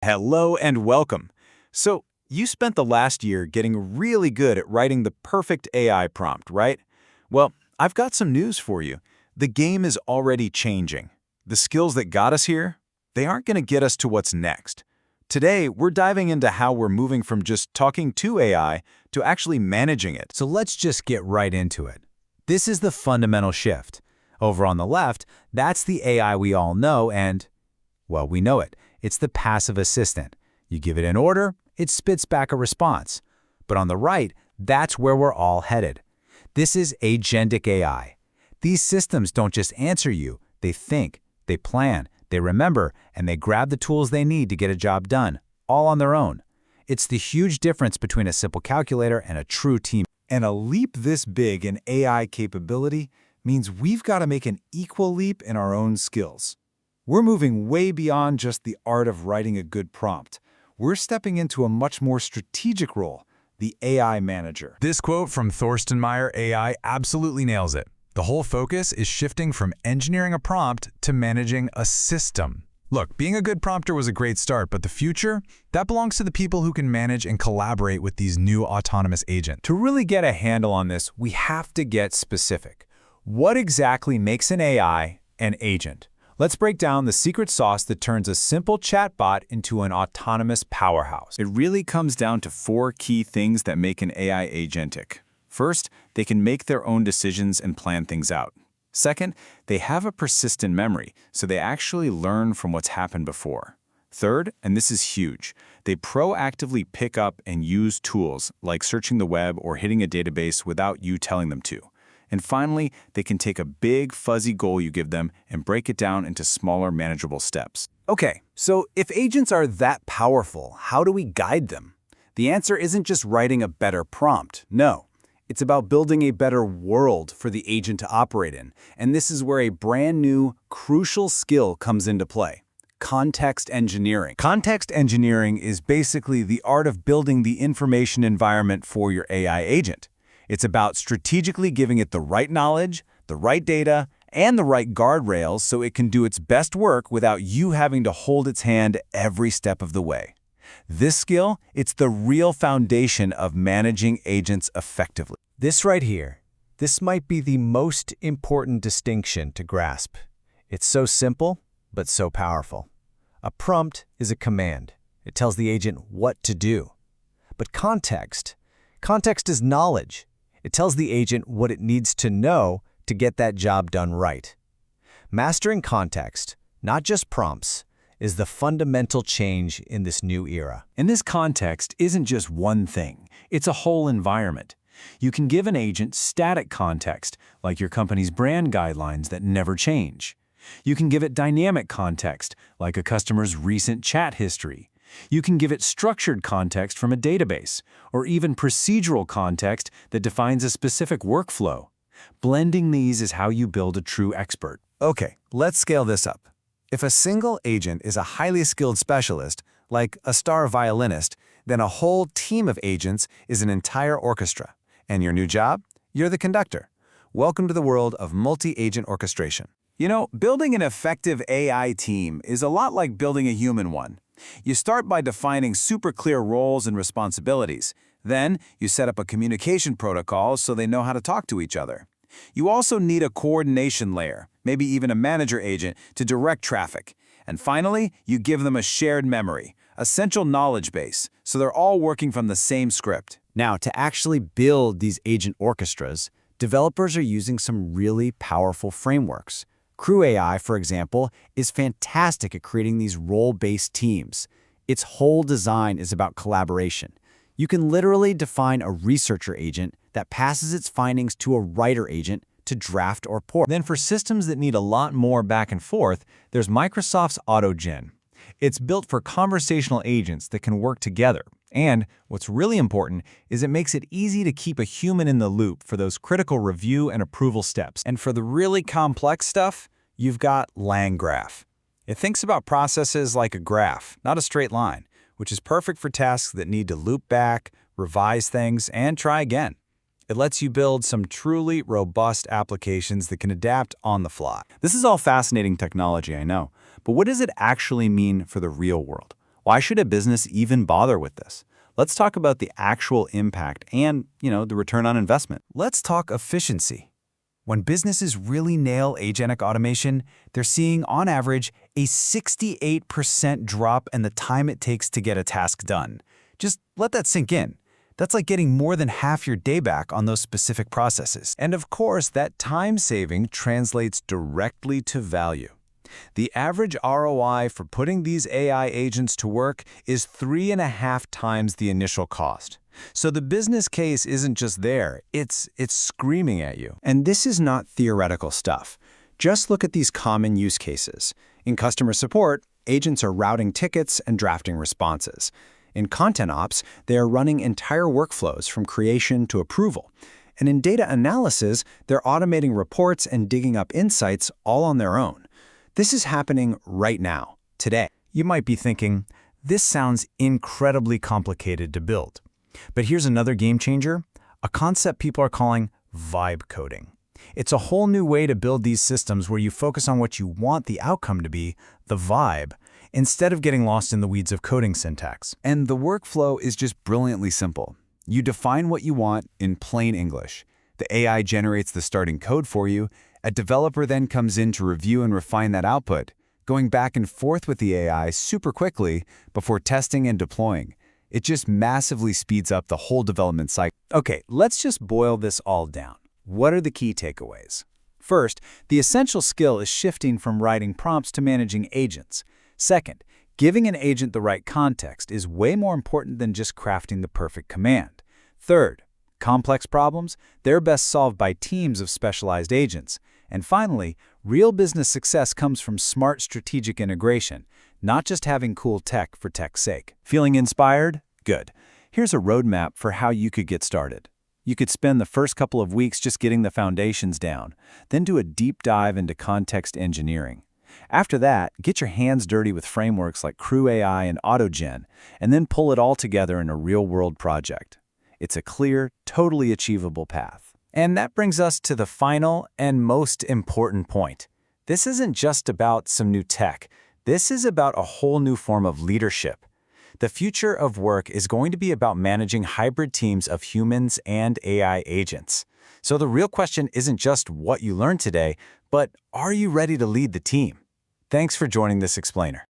Hello and welcome. So, you spent the last year getting really good at writing the perfect AI prompt, right? Well, I've got some news for you. The game is already changing. The skills that got us here, they aren't going to get us to what's next. Today, we're diving into how we're moving from just talking to AI to actually managing it. So let's just get right into it. This is the fundamental shift. Over on the left, that's the AI we all know and, well, we know it. It's the passive assistant. You give it an order, it spits back a response. But on the right, that's where we're all headed. This is Agentic AI. These systems don't just answer you, they think, they plan, they remember, and they grab the tools they need to get a job done, all on their own. It's the huge difference between a simple calculator and a true team. And a leap this big in AI capability means we've got to make an equal leap in our own skills. We're moving way beyond just the art of writing a good prompt. We're stepping into a much more strategic role, the AI manager. This quote from Thorsten Mayr AI absolutely nails it. The whole focus is shifting from engineering a prompt to managing a system. Look, being a good prompter was a great start, but the future, that belongs to the people who can manage and collaborate with these new autonomous agents. To really get a handle on this, we have to get specific. What exactly makes an AI an agent? Let's break down the secret sauce that turns a simple chatbot into an autonomous powerhouse. It really comes down to 4 key things that make an AI agentic. First, they can make their own decisions and plan things out. Second, they have a persistent memory, so they actually learn from what's happened before. Third, and this is huge, they proactively pick up and use tools like searching the web or hitting a database without you telling them to. And finally, they can take a big, fuzzy goal you give them and break it down into smaller, manageable steps. Okay, so if agents are that powerful, how do we guide them? The answer isn't just writing a better prompt. No. It's about building a better world for the agent to operate in. And this is where a brand new, crucial skill comes into play. Context engineering. Context engineering is basically the art of building the information environment for your AI agent. It's about strategically giving it the right knowledge, the right data, and the right guardrails so it can do its best work without you having to hold its hand every step of the way. This skill, it's the real foundation of managing agents effectively. This right here, this might be the most important distinction to grasp. It's so simple, but so powerful. A prompt is a command. It tells the agent what to do. But context is knowledge. It tells the agent what it needs to know to get that job done right. Mastering context, not just prompts, is the fundamental change in this new era. And this context isn't just one thing. It's a whole environment. You can give an agent static context, like your company's brand guidelines that never change. You can give it dynamic context, like a customer's recent chat history. You can give it structured context from a database, or even procedural context that defines a specific workflow. Blending these is how you build a true expert. Okay, let's scale this up. If a single agent is a highly skilled specialist, like a star violinist, then a whole team of agents is an entire orchestra. And your new job? You're the conductor. Welcome to the world of multi-agent orchestration. You know, building an effective AI team is a lot like building a human one. You start by defining super clear roles and responsibilities. Then, you set up a communication protocol so they know how to talk to each other. You also need a coordination layer, maybe even a manager agent, to direct traffic. And finally, you give them a shared memory, a central knowledge base, so they're all working from the same script. Now, to actually build these agent orchestras, developers are using some really powerful frameworks. Crew AI, for example, is fantastic at creating these role-based teams. Its whole design is about collaboration. You can literally define a researcher agent that passes its findings to a writer agent to draft or port. Then for systems that need a lot more back and forth, there's Microsoft's Autogen. It's built for conversational agents that can work together. And what's really important is it makes it easy to keep a human in the loop for those critical review and approval steps. And for the really complex stuff, you've got LangGraph. It thinks about processes like a graph, not a straight line, which is perfect for tasks that need to loop back, revise things, and try again. It lets you build some truly robust applications that can adapt on the fly. This is all fascinating technology, I know, but what does it actually mean for the real world? Why should a business even bother with this? Let's talk about the actual impact and, the return on investment. Let's talk efficiency. When businesses really nail agentic automation, they're seeing, on average, a 68% drop in the time it takes to get a task done. Just let that sink in. That's like getting more than half your day back on those specific processes. And of course, that time saving translates directly to value. The average ROI for putting these AI agents to work is 3.5 times the initial cost. So the business case isn't just there, it's screaming at you. And this is not theoretical stuff. Just look at these common use cases. In customer support, agents are routing tickets and drafting responses. In content ops, they are running entire workflows from creation to approval. And in data analysis, they're automating reports and digging up insights all on their own. This is happening right now, today. You might be thinking, this sounds incredibly complicated to build. But here's another game changer, a concept people are calling vibe coding. It's a whole new way to build these systems where you focus on what you want the outcome to be, the vibe, instead of getting lost in the weeds of coding syntax. And the workflow is just brilliantly simple. You define what you want in plain English. The AI generates the starting code for you. A developer then comes in to review and refine that output, going back and forth with the AI super quickly before testing and deploying. It just massively speeds up the whole development cycle. Okay, let's just boil this all down. What are the key takeaways? First, the essential skill is shifting from writing prompts to managing agents. Second, giving an agent the right context is way more important than just crafting the perfect command. Third, complex problems, they're best solved by teams of specialized agents. And finally, real business success comes from smart strategic integration, not just having cool tech for tech's sake. Feeling inspired? Good. Here's a roadmap for how you could get started. You could spend the first couple of weeks just getting the foundations down, then do a deep dive into context engineering. After that, get your hands dirty with frameworks like Crew AI and Autogen, and then pull it all together in a real-world project. It's a clear, totally achievable path. And that brings us to the final and most important point. This isn't just about some new tech. This is about a whole new form of leadership. The future of work is going to be about managing hybrid teams of humans and AI agents. So the real question isn't just what you learned today, but are you ready to lead the team? Thanks for joining this explainer.